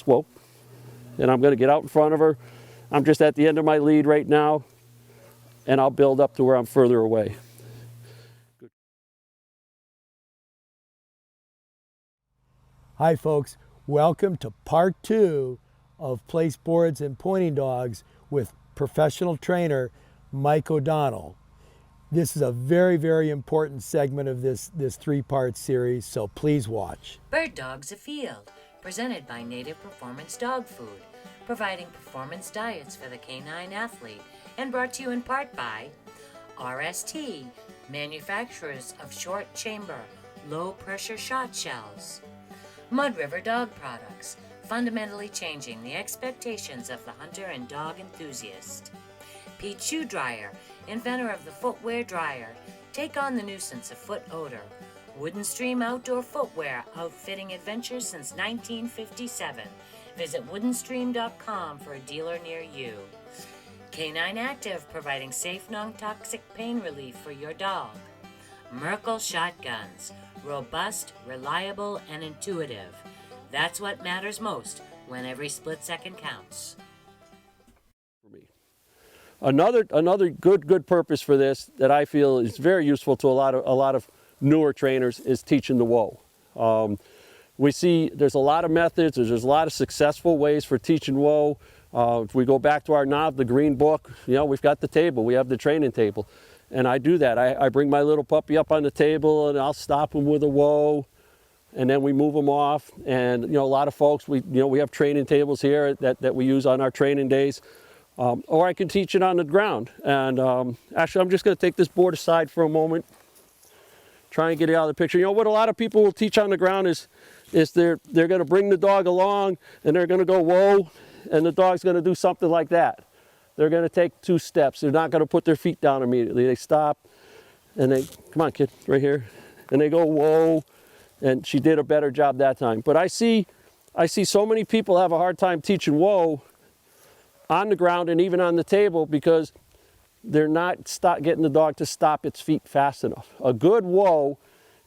place, whoa. And I'm going to get out in front of her. I'm just at the end of my lead right now, and I'll build up to where I'm further away. Good. Hi folks, welcome to part 2 of place boards and pointing dogs with professional trainer Mike O'Donnell. This is a very, very important segment of this 3-part series, so please watch. Dogs Afield, presented by Native Performance Dog Food, providing performance diets for the canine athlete, and brought to you in part by RST, manufacturers of short chamber, low pressure shot shells. Mud River Dog Products, fundamentally changing the expectations of the hunter and dog enthusiast. Pete Shoe Dryer, inventor of the footwear dryer. Take on the nuisance of foot odor. Wooden Stream Outdoor Footwear, outfitting adventures since 1957. Visit woodenstream.com for a dealer near you. Canine Active, providing safe, non-toxic pain relief for your dog. Merkel Shotguns, robust, reliable, and intuitive. That's what matters most when every split second counts. Another good purpose for this that I feel is very useful to a lot of newer trainers is teaching the whoa. We see there's a lot of methods, there's a lot of successful ways for teaching whoa. If we go back to our NOV, the green book, you know, we've got the table, we have the training table. And I do that. I bring my little puppy up on the table and I'll stop him with a whoa, and then we move them off. And you know, a lot of folks, we have training tables here that we use on our training days. Or I can teach it on the ground. And actually, I'm just going to take this board aside for a moment, try and get it out of the picture. You know, what a lot of people will teach on the ground is they're going to bring the dog along and they're going to go whoa, and the dog's going to do something like that. They're going to take 2 steps. They're not going to put their feet down immediately. They stop and they, come on kid, right here. And they go whoa, and she did a better job that time. But I see so many people have a hard time teaching whoa on the ground and even on the table because they're not getting the dog to stop its feet fast enough. A good whoa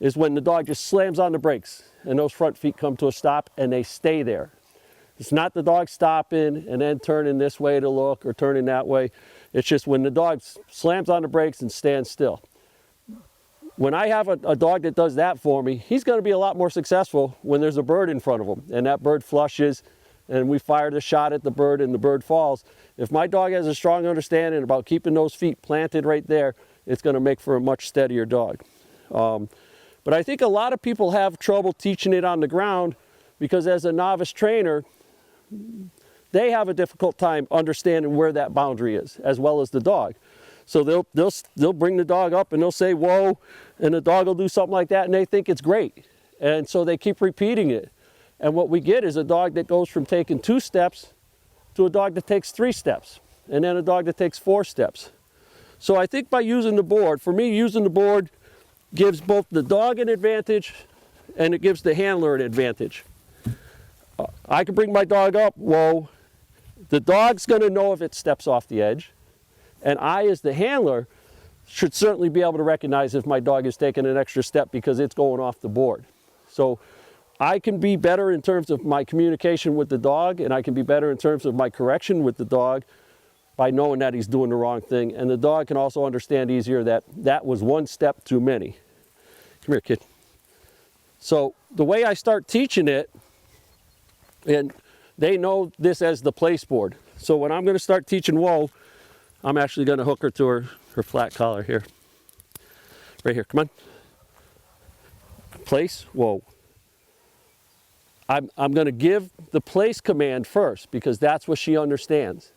is when the dog just slams on the brakes and those front feet come to a stop and they stay there. It's not the dog stopping and then turning this way to look or turning that way. It's just when the dog slams on the brakes and stands still. When I have a dog that does that for me, he's going to be a lot more successful when there's a bird in front of him and that bird flushes and we fire the shot at the bird and the bird falls. If my dog has a strong understanding about keeping those feet planted right there, it's going to make for a much steadier dog. But I think a lot of people have trouble teaching it on the ground because as a novice trainer, they have a difficult time understanding where that boundary is, as well as the dog. So they'll bring the dog up and they'll say whoa, and the dog will do something like that and they think it's great. And so they keep repeating it. And what we get is a dog that goes from taking 2 steps to a dog that takes 3 steps, and then a dog that takes 4 steps. So I think by using the board, for me, using the board gives both the dog an advantage and it gives the handler an advantage. I can bring my dog up, whoa, the dog's going to know if it steps off the edge, and I, as the handler, should certainly be able to recognize if my dog is taking an extra step because it's going off the board. So I can be better in terms of my communication with the dog, and I can be better in terms of my correction with the dog by knowing that he's doing the wrong thing. And the dog can also understand easier that that was 1 step too many. Come here, kid. So the way I start teaching it, and they know this as the place board. So when I'm going to start teaching whoa, I'm actually going to hook her to her flat collar here. Right here, come on. Place, whoa. I'm going to give the place command first because that's what she understands.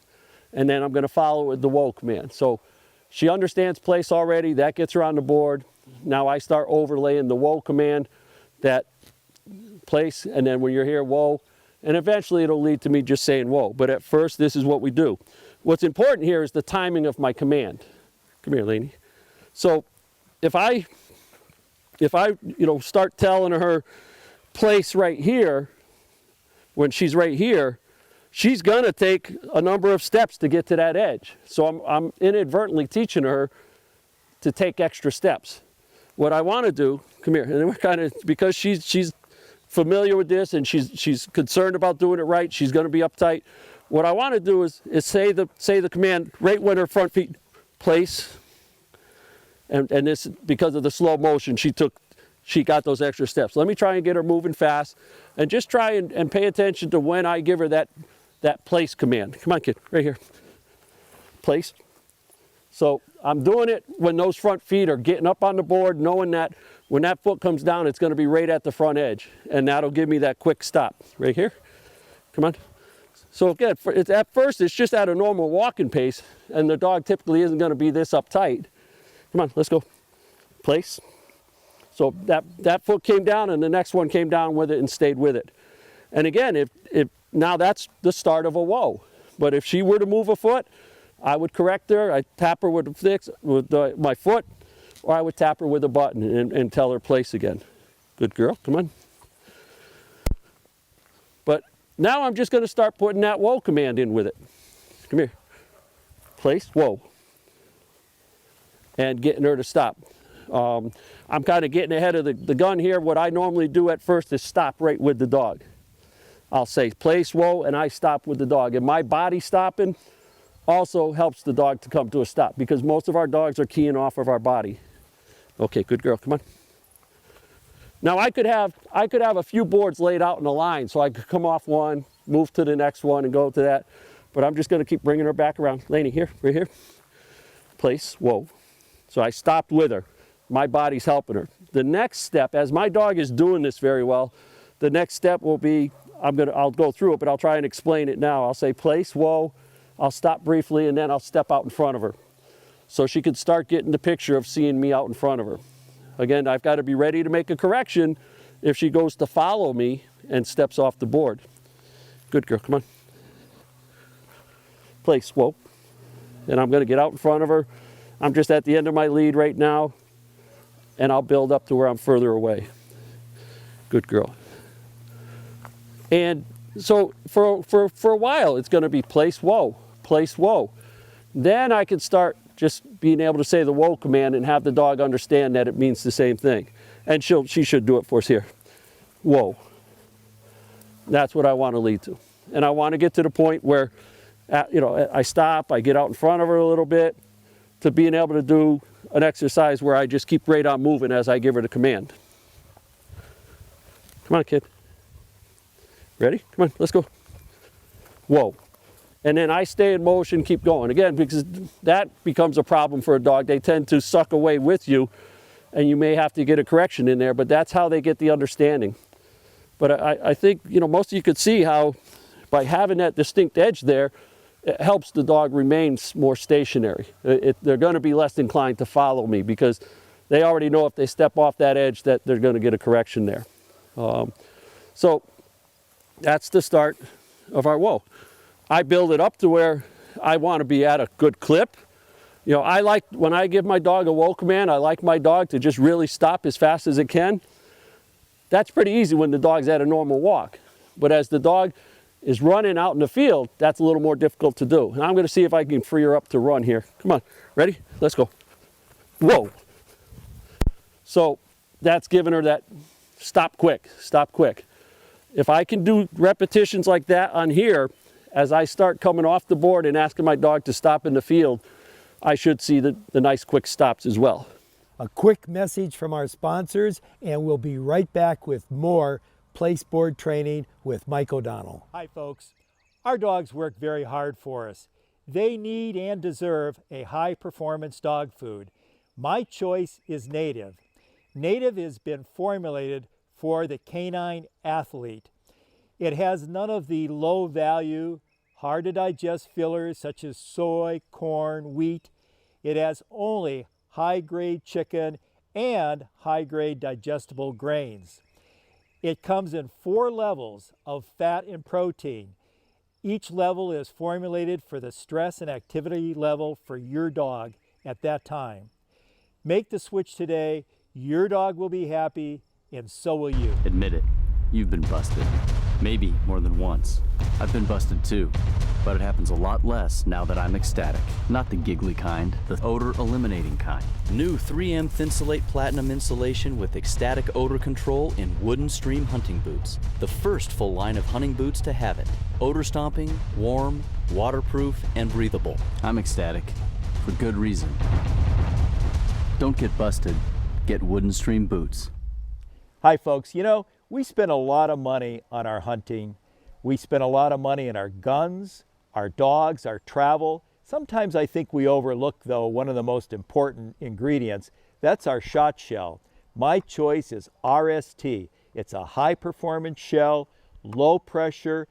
And then I'm going to follow with the whoa command. So she understands place already. That gets her on the board. Now I start overlaying the whoa command, that place, and then when you're here, whoa. And eventually it'll lead to me just saying whoa. But at first, this is what we do. What's important here is the timing of my command. Come here, Lainey. So if I start telling her place right here, when she's right here, she's going to take a number of steps to get to that edge. So I'm inadvertently teaching her to take extra steps. What I want to do, come here, and then we're kind of, because she's familiar with this and she's concerned about doing it right, she's going to be uptight. What I want to do is say the command right when her front feet place, and this, because of the slow motion, she got those extra steps. Let me try and get her moving fast, and just try and pay attention to when I give her that place command. Come on, kid, right here. Place. So I'm doing it when those front feet are getting up on the board, knowing that when that foot comes down, it's going to be right at the front edge, and that'll give me that quick stop right here. Come on. So again, at first it's just at a normal walking pace, and the dog typically isn't going to be this uptight. Come on, let's go. Place. So that foot came down, and the next one came down with it and stayed with it. And again, if now that's the start of a whoa. But if she were to move a foot, I would correct her. I'd tap her with my foot, or I would tap her with a button and tell her place again. Good girl, come on. But now I'm just going to start putting that whoa command in with it. Come here. Place, whoa. And getting her to stop. I'm kind of getting ahead of the gun here. What I normally do at first is stop right with the dog. I'll say place, whoa, and I stop with the dog. And my body stopping also helps the dog to come to a stop, because most of our dogs are keying off of our body. Okay, good girl, come on. Now I could have a few boards laid out in a line, so I could come off one, move to the next one, and go to that. But I'm just going to keep bringing her back around. Lainey, here, right here. Place, whoa. So I stopped with her. My body's helping her. The next step, as my dog is doing this very well, the next step will be, I'll go through it, but I'll try and explain it now. I'll say place, whoa. I'll stop briefly, and then I'll step out in front of her, so she can start getting the picture of seeing me out in front of her. Again, I've got to be ready to make a correction if she goes to follow me and steps off the board. Good girl, come on. Place, whoa. And I'm going to get out in front of her. I'm just at the end of my lead right now, and I'll build up to where I'm further away. Good girl. And so for a while, it's going to be place, whoa, place, whoa. Then I can start just being able to say the whoa command and have the dog understand that it means the same thing. And she should do it for us here. Whoa. That's what I want to lead to. And I want to get to the point where, I stop, I get out in front of her a little bit, to being able to do an exercise where I just keep right on moving as I give her the command. Come on, kid. Ready? Come on, let's go. Whoa. And then I stay in motion, keep going. Again, because that becomes a problem for a dog. They tend to suck away with you, and you may have to get a correction in there, but that's how they get the understanding. But I think, most of you could see how by having that distinct edge there, it helps the dog remain more stationary. They're going to be less inclined to follow me, because they already know if they step off that edge that they're going to get a correction there. So that's the start of our whoa. I build it up to where I want to be at a good clip. I like, when I give my dog a whoa command, I like my dog to just really stop as fast as it can. That's pretty easy when the dog's at a normal walk. But as the dog is running out in the field, that's a little more difficult to do. And I'm going to see if I can free her up to run here. Come on, ready? Let's go. Whoa. So that's giving her that stop quick, stop quick. If I can do repetitions like that on here, as I start coming off the board and asking my dog to stop in the field, I should see the nice quick stops as well. A quick message from our sponsors, and we'll be right back with more place board training with Mike O'Donnell. Hi folks, our dogs work very hard for us. They need and deserve a high performance dog food. My choice is Native. Native has been formulated for the canine athlete. It has none of the low value, hard to digest fillers such as soy, corn, wheat. It has only high grade chicken and high grade digestible grains. It comes in 4 levels of fat and protein. Each level is formulated for the stress and activity level for your dog at that time. Make the switch today. Your dog will be happy, and so will you. Admit it, you've been busted. Maybe more than once. I've been busted too, but it happens a lot less now that I'm ecstatic. Not the giggly kind, the odor eliminating kind. New 3M Thinsulate Platinum insulation with ecstatic odor control in wooden stream hunting boots. The first full line of hunting boots to have it. Odor stomping, warm, waterproof, and breathable. I'm ecstatic, for good reason. Don't get busted, get wooden stream boots. Hi folks, you know, we spend a lot of money on our hunting. We spend a lot of money on our guns, our dogs, our travel. Sometimes I think we overlook, though, one of the most important ingredients. That's our shot shell. My choice is RST. It's a high-performance shell, low pressure,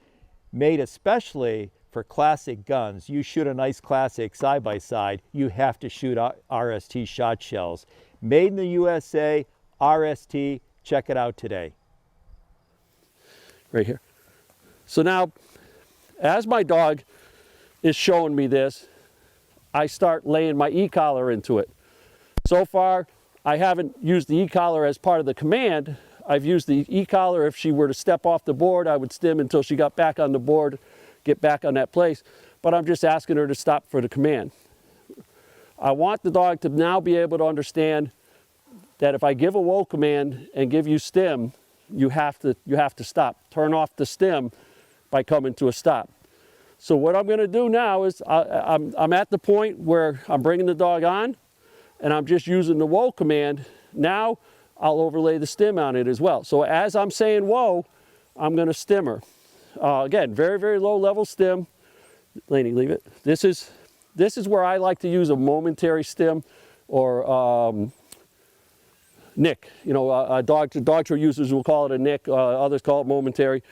made especially for classic guns. You shoot a nice classic side-by-side, you have to shoot RST shot shells. Made in the USA, RST. Check it out today. Right here. So now, as my dog is showing me this, I start laying my e-collar into it. So far, I haven't used the e-collar as part of the command. I've used the e-collar. If she were to step off the board, I would stim until she got back on the board, get back on that place. But I'm just asking her to stop for the command. I want the dog to now be able to understand that if I give a whoa command and give you stim, you have to stop. Turn off the stim by coming to a stop. So what I'm going to do now is I'm at the point where I'm bringing the dog on and I'm just using the whoa command. Now I'll overlay the stim on it as well. So as I'm saying whoa, I'm going to stim her. Again, very, very low level stim. Lainey, leave it. This is where I like to use a momentary stim or nick. You know, dog show users will call it a nick, others call it momentary.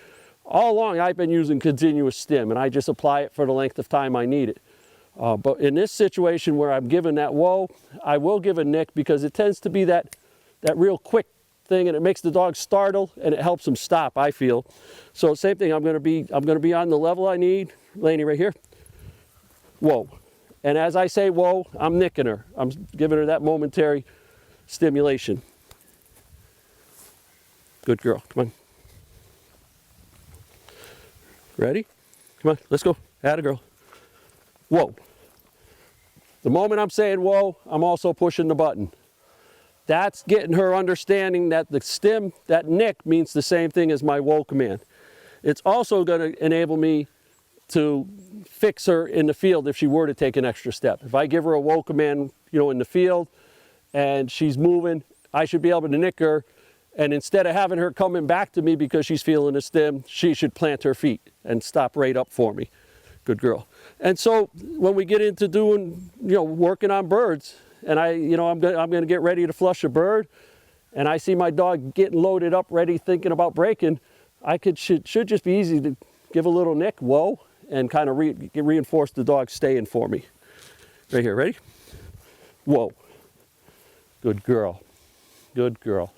All along I've been using continuous stim and I just apply it for the length of time I need it. But in this situation where I'm giving that whoa, I will give a nick because it tends to be that real quick thing and it makes the dog startle and it helps them stop, I feel. So same thing, I'm gonna be on the level I need. Lainey, right here. Whoa. And as I say whoa, I'm nicking her. I'm giving her that momentary stimulation. Good girl, come on. Ready? Come on, let's go. Atta girl. Whoa. The moment I'm saying whoa, I'm also pushing the button. That's getting her understanding that the stim, that nick, means the same thing as my whoa command. It's also going to enable me to fix her in the field if she were to take an extra step. If I give her a whoa command, you know, in the field and she's moving, I should be able to nick her. And instead of having her coming back to me because she's feeling a stim, she should plant her feet and stop right up for me. Good girl. And so when we get into doing, you know, working on birds, and I'm going to get ready to flush a bird, and I see my dog getting loaded up, ready, thinking about breaking, should just be easy to give a little nick, whoa, and kind of reinforce the dog staying for me. Right here, ready? Whoa. Good girl. Good girl.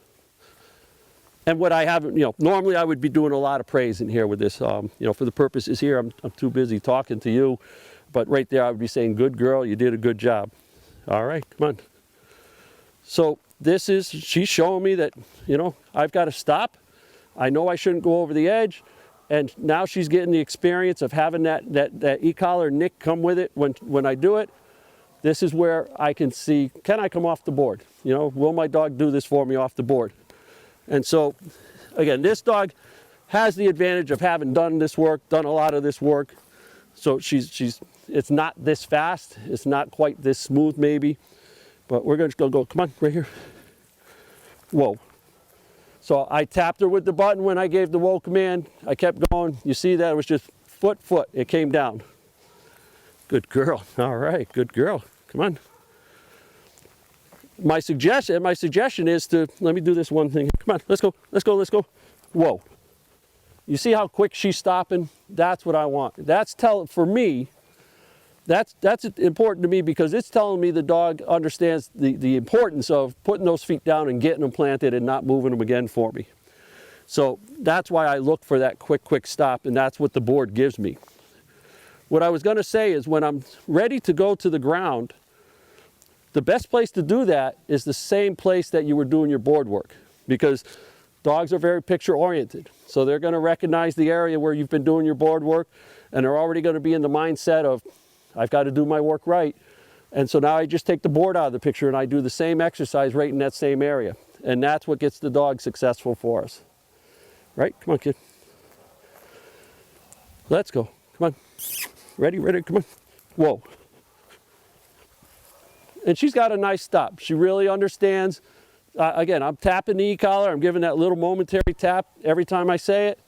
And what I haven't, normally I would be doing a lot of praise in here with this, for the purposes here, I'm too busy talking to you, but right there I would be saying, good girl, you did a good job. All right, come on. So she's showing me that, I've got to stop. I know I shouldn't go over the edge. And now she's getting the experience of having that e-collar nick come with it when I do it. This is where I can see, can I come off the board? Will my dog do this for me off the board? And so, again, this dog has the advantage of having done a lot of this work. So it's not this fast. It's not quite this smooth maybe, but we're going to go, come on, right here. Whoa. So I tapped her with the button when I gave the whoa command. I kept going. You see that it was just foot. It came down. Good girl. All right, good girl. Come on. My suggestion is let me do this one thing. Come on, let's go. Whoa. You see how quick she's stopping? That's what I want. For me, that's important to me because it's telling me the dog understands the importance of putting those feet down and getting them planted and not moving them again for me. So that's why I look for that quick stop, and that's what the board gives me. What I was going to say is when I'm ready to go to the ground, the best place to do that is the same place that you were doing your board work, because Dogs are very picture oriented. So they're going to recognize the area where you've been doing your board work, and they're already going to be in the mindset of, I've got to do my work right. And so now I just take the board out of the picture and I do the same exercise right in that same area. And that's what gets the dog successful for us. Right? Come on, kid. Let's go. Come on. Ready, ready, come on. Whoa. And she's got a nice stop. She really understands. Again, I'm tapping the e-collar. I'm giving that little momentary tap every time I say it.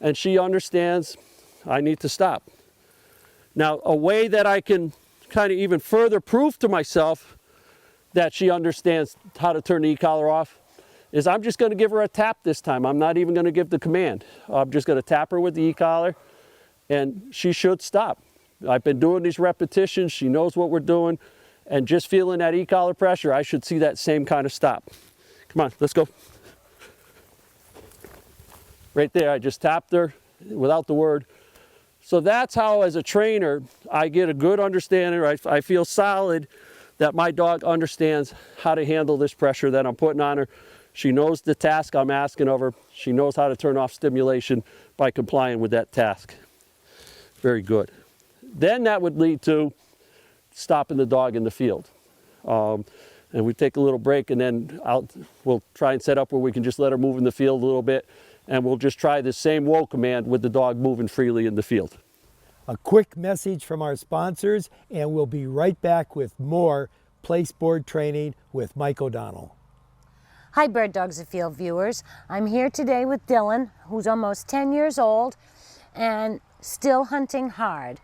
And she understands I need to stop. Now, a way that I can kind of even further prove to myself that she understands how to turn the e-collar off is I'm just going to give her a tap this time. I'm not even going to give the command. I'm just going to tap her with the e-collar, and she should stop. I've been doing these repetitions. She knows what we're doing, and just feeling that e-collar pressure, I should see that same kind of stop. Come on, let's go. Right there, I just tapped her without the word. So that's how, as a trainer, I get a good understanding, or I feel solid that my dog understands how to handle this pressure that I'm putting on her. She knows the task I'm asking of her. She knows how to turn off stimulation by complying with that task. Very good. Then that would lead to stopping the dog in the field. And we take a little break, and then we'll try and set up where we can just let her move in the field a little bit, and we'll just try the same whoa command with the dog moving freely in the field. A quick message from our sponsors, and we'll be right back with more place board training with Mike O'Donnell. Hi, Bird Dogs Afield viewers. I'm here today with Dylan, who's almost 10 years old and still hunting hard.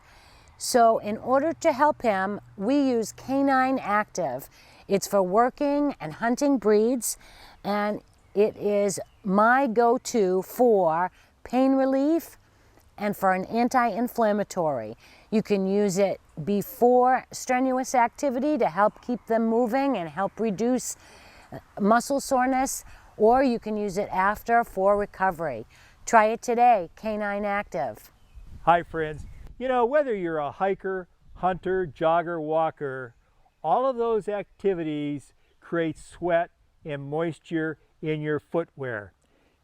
So in order to help him, we use Canine Active. It's for working and hunting breeds, and it is my go-to for pain relief and for an anti-inflammatory. You can use it before strenuous activity to help keep them moving and help reduce muscle soreness, or you can use it after for recovery. Try it today, Canine Active. Hi friends. You know, whether you're a hiker, hunter, jogger, walker, all of those activities create sweat and moisture in your footwear.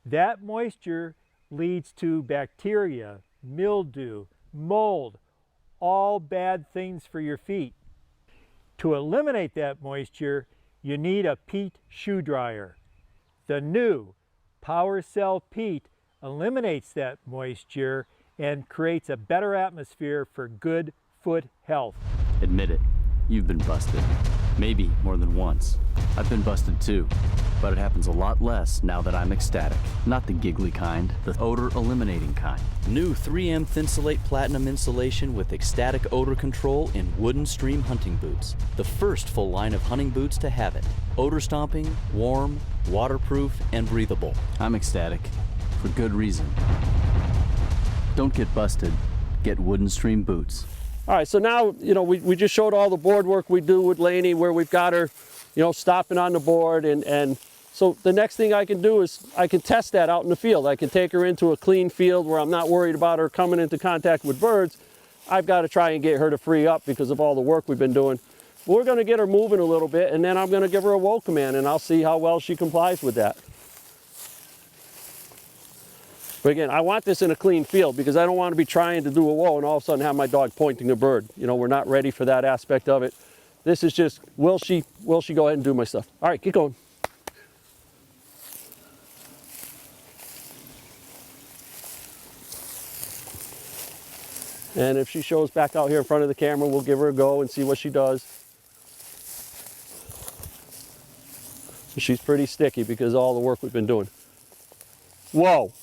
That moisture leads to bacteria, mildew, mold, all bad things for your feet. To eliminate that moisture, you need a peat shoe dryer. The new PowerCell Peat eliminates that moisture and creates a better atmosphere for good foot health. Admit it, you've been busted. Maybe more than once. I've been busted too, but it happens a lot less now that I'm ecstatic. Not the giggly kind, the odor eliminating kind. New 3M Thinsulate Platinum insulation with ecstatic odor control in Wooden Stream hunting boots. The first full line of hunting boots to have it. Odor stomping, warm, waterproof, and breathable. I'm ecstatic, for good reason. Don't get busted, get Wooden Stream boots. All right, so now, you know, we just showed all the board work we do with Lainey, where we've got her, you know, stopping on the board, and so the next thing I can do is I can test that out in the field. I can take her into a clean field where I'm not worried about her coming into contact with birds. I've got to try and get her to free up because of all the work we've been doing. We're going to get her moving a little bit, and then I'm going to give her a whoa command, and I'll see how well she complies with that. But again, I want this in a clean field because I don't want to be trying to do a whoa and all of a sudden have my dog pointing a bird. You know, we're not ready for that aspect of it. This is just, will she go ahead and do my stuff? All right, keep going. And if she shows back out here in front of the camera, we'll give her a go and see what she does. She's pretty sticky because of all the work we've been doing. Whoa.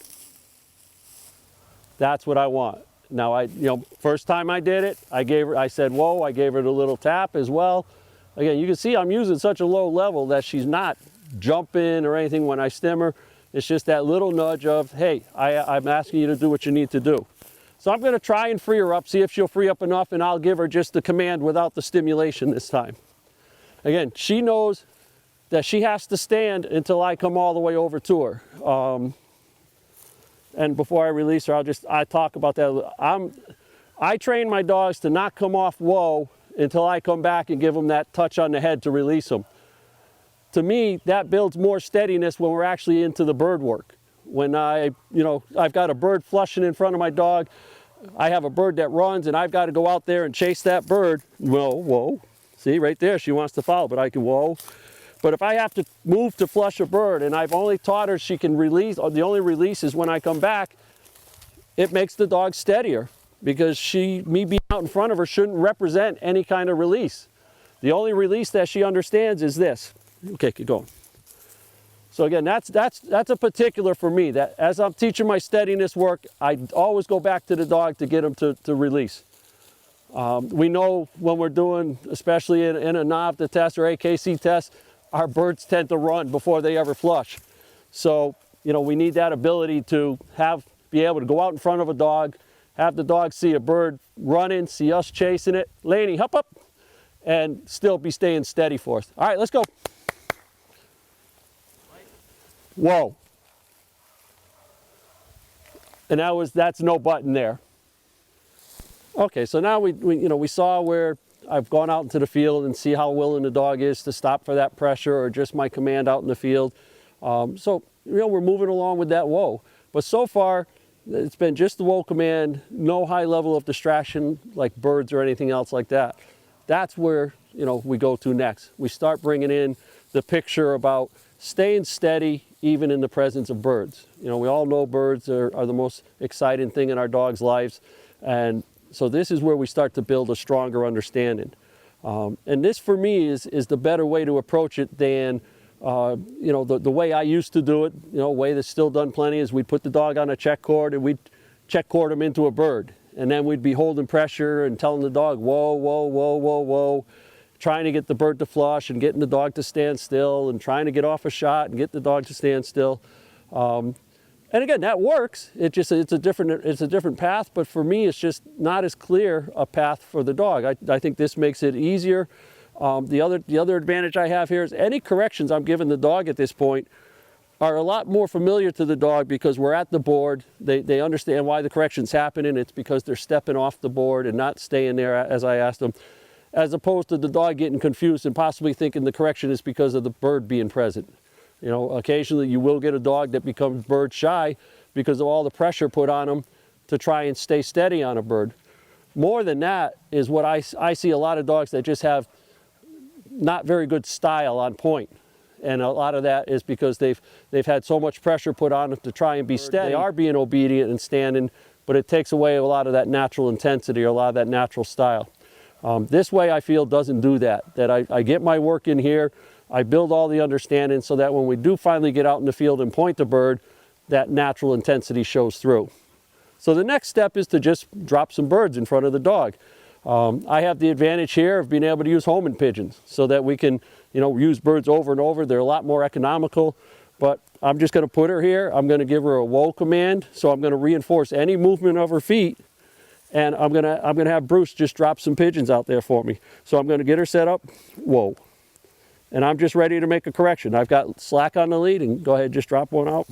That's what I want. Now, first time I did it, I said, whoa, I gave her the little tap as well. Again, you can see I'm using such a low level that she's not jumping or anything when I stim her. It's just that little nudge of, hey, I'm asking you to do what you need to do. So I'm gonna try and free her up, see if she'll free up enough, and I'll give her just the command without the stimulation this time. Again, she knows that she has to stand until I come all the way over to her. And before I release her, I talk about that. I train my dogs to not come off whoa until I come back and give them that touch on the head to release them. To me, that builds more steadiness when we're actually into the bird work. when I've got a bird flushing in front of my dog, I have a bird that runs and I've got to go out there and chase that bird. Whoa. See right there, she wants to follow, but I can, whoa. But if I have to move to flush a bird and I've only taught her she can release, or the only release is when I come back, it makes the dog steadier because me being out in front of her shouldn't represent any kind of release. The only release that she understands is this. Okay, keep going. So again, that's a particular for me, that as I'm teaching my steadiness work, I always go back to the dog to get him to release. We know when we're doing, especially in a NAVTA test or AKC test, our birds tend to run before they ever flush. So, we need that ability to be able to go out in front of a dog, have the dog see a bird running, see us chasing it, Laney, hop up, and still be staying steady for us. All right, let's go. Whoa. And that's no button there. Okay, so now we saw where I've gone out into the field and see how willing the dog is to stop for that pressure or just my command out in the field. So, we're moving along with that whoa. But so far, it's been just the whoa command, no high level of distraction like birds or anything else like that. That's where, we go to next. We start bringing in the picture about staying steady even in the presence of birds. We all know birds are the most exciting thing in our dogs' lives. And so this is where we start to build a stronger understanding. And this for me is the better way to approach it than, the way I used to do it, a way that's still done plenty, is we'd put the dog on a check cord and we'd check cord him into a bird. And then we'd be holding pressure and telling the dog, whoa, whoa, whoa, whoa, whoa, trying to get the bird to flush and getting the dog to stand still and trying to get off a shot and get the dog to stand still. And again, that works. It's a different path, but for me, it's just not as clear a path for the dog. I think this makes it easier. The other advantage I have here is any corrections I'm giving the dog at this point are a lot more familiar to the dog because we're at the board. They understand why the correction's happening. It's because they're stepping off the board and not staying there as I asked them, as opposed to the dog getting confused and possibly thinking the correction is because of the bird being present. Occasionally you will get a dog that becomes bird shy because of all the pressure put on them to try and stay steady on a bird. More than that is what I see a lot of dogs that just have not very good style on point. And a lot of that is because they've had so much pressure put on them to try and be steady. They are being obedient and standing, but it takes away a lot of that natural intensity or a lot of that natural style. This way I feel doesn't do that I get my work in here, I build all the understanding so that when we do finally get out in the field and point the bird, that natural intensity shows through. So the next step is to just drop some birds in front of the dog. I have the advantage here of being able to use homing pigeons so that we can, use birds over and over. They're a lot more economical, but I'm just going to put her here. I'm going to give her a whoa command. So I'm going to reinforce any movement of her feet, and I'm going to have Bruce just drop some pigeons out there for me. So I'm going to get her set up, whoa. And I'm just ready to make a correction. I've got slack on the lead, and go ahead and just drop one out.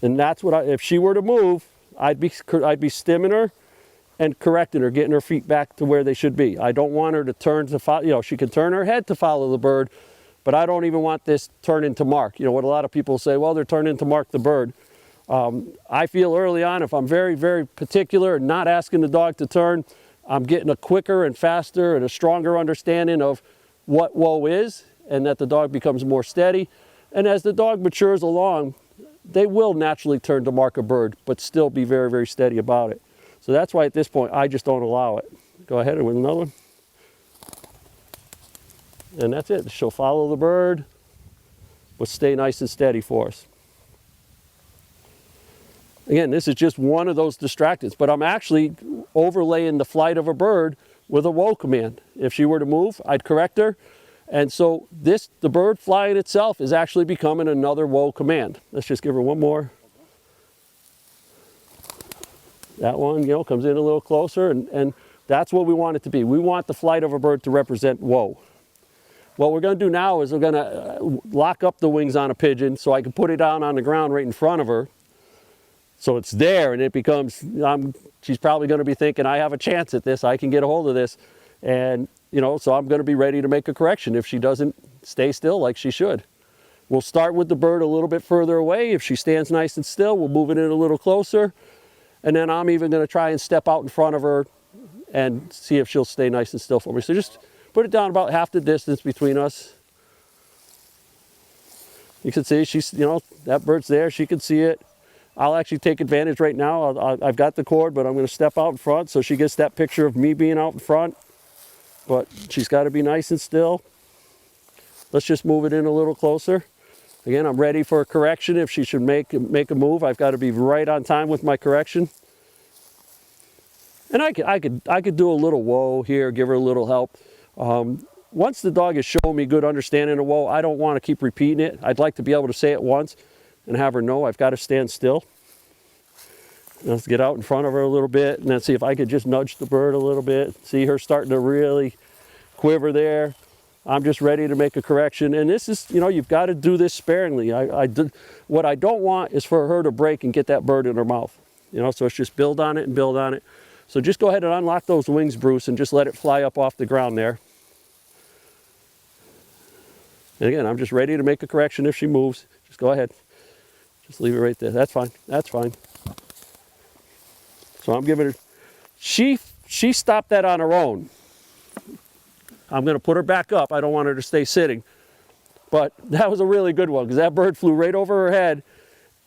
And that's what if she were to move, I'd be stimming her and correcting her, getting her feet back to where they should be. I don't want her to turn to follow, she can turn her head to follow the bird, but I don't even want this turning to mark. What a lot of people say, well, they're turning to mark the bird. I feel early on, if I'm very, very particular and not asking the dog to turn, I'm getting a quicker and faster and a stronger understanding of what whoa is, and that the dog becomes more steady. And as the dog matures along, they will naturally turn to mark a bird, but still be very, very steady about it. So that's why at this point, I just don't allow it. Go ahead with another one. And that's it. She'll follow the bird, but stay nice and steady for us. Again, this is just one of those distractants, but I'm actually overlaying the flight of a bird with a whoa command. If she were to move, I'd correct her. And so the bird flying itself is actually becoming another whoa command. Let's just give her one more. That one, comes in a little closer, and that's what we want it to be. We want the flight of a bird to represent whoa. What we're going to do now is we're going to lock up the wings on a pigeon so I can put it down on the ground right in front of her. So it's there, and it becomes, she's probably going to be thinking, I have a chance at this, I can get a hold of this. And, so I'm going to be ready to make a correction if she doesn't stay still like she should. We'll start with the bird a little bit further away. If she stands nice and still, we'll move it in a little closer. And then I'm even going to try and step out in front of her and see if she'll stay nice and still for me. So just put it down about half the distance between us. You can see she's, you know, that bird's there. She can see it. I'll actually take advantage right now. I've got the cord, but I'm going to step out in front so she gets that picture of me being out in front. But she's got to be nice and still. Let's just move it in a little closer. Again, I'm ready for a correction. If she should make a move, I've got to be right on time with my correction. And I could do a little whoa here, give her a little help. Once the dog has shown me good understanding of whoa, I don't want to keep repeating it. I'd like to be able to say it once and have her know I've got to stand still. Let's get out in front of her a little bit and then see if I could just nudge the bird a little bit. See her starting to really quiver there. I'm just ready to make a correction. And this is, you know, you've got to do this sparingly. What I don't want is for her to break and get that bird in her mouth. You know, so it's just build on it and build on it. So just go ahead and unlock those wings, Bruce, and just let it fly up off the ground there. And again, I'm just ready to make a correction if she moves. Just go ahead. Just leave it right there. That's fine. That's fine. So I'm giving her, she stopped that on her own. I'm going to put her back up. I don't want her to stay sitting. But that was a really good one because that bird flew right over her head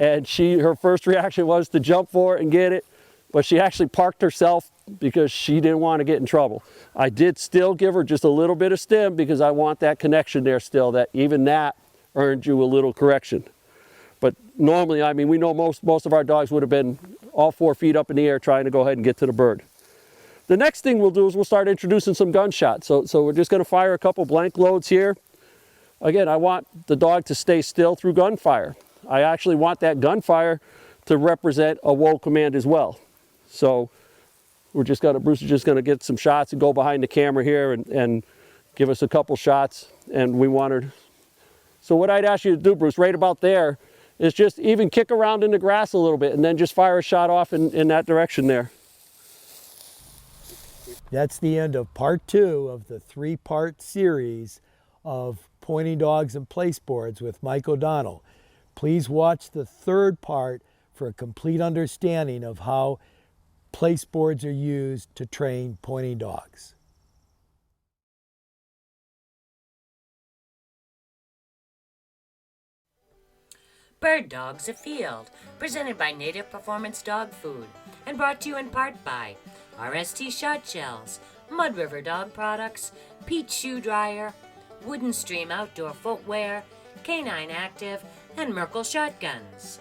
and her first reaction was to jump for it and get it. But she actually parked herself because she didn't want to get in trouble. I did still give her just a little bit of stim because I want that connection there still, that even that earned you a little correction. But normally, I mean, we know most of our dogs would have been all 4 feet up in the air trying to go ahead and get to the bird. The next thing we'll do is we'll start introducing some gunshots. So we're just going to fire a couple blank loads here. Again, I want the dog to stay still through gunfire. I actually want that gunfire to represent a whoa command as well. So Bruce is just going to get some shots and go behind the camera here and give us a couple shots. And we want her. So what I'd ask you to do, Bruce, right about there, is just even kick around in the grass a little bit and then just fire a shot off in that direction there. That's the end of part 2 of the 3-part series of pointing dogs and place boards with Mike O'Donnell. Please watch the 3rd part for a complete understanding of how place boards are used to train pointing dogs. Bird Dogs Afield, presented by Native Performance Dog Food, and brought to you in part by RST Shot Shells, Mud River Dog Products, Peach Shoe Dryer, Wooden Stream Outdoor Footwear, Canine Active, and Merkel Shotguns.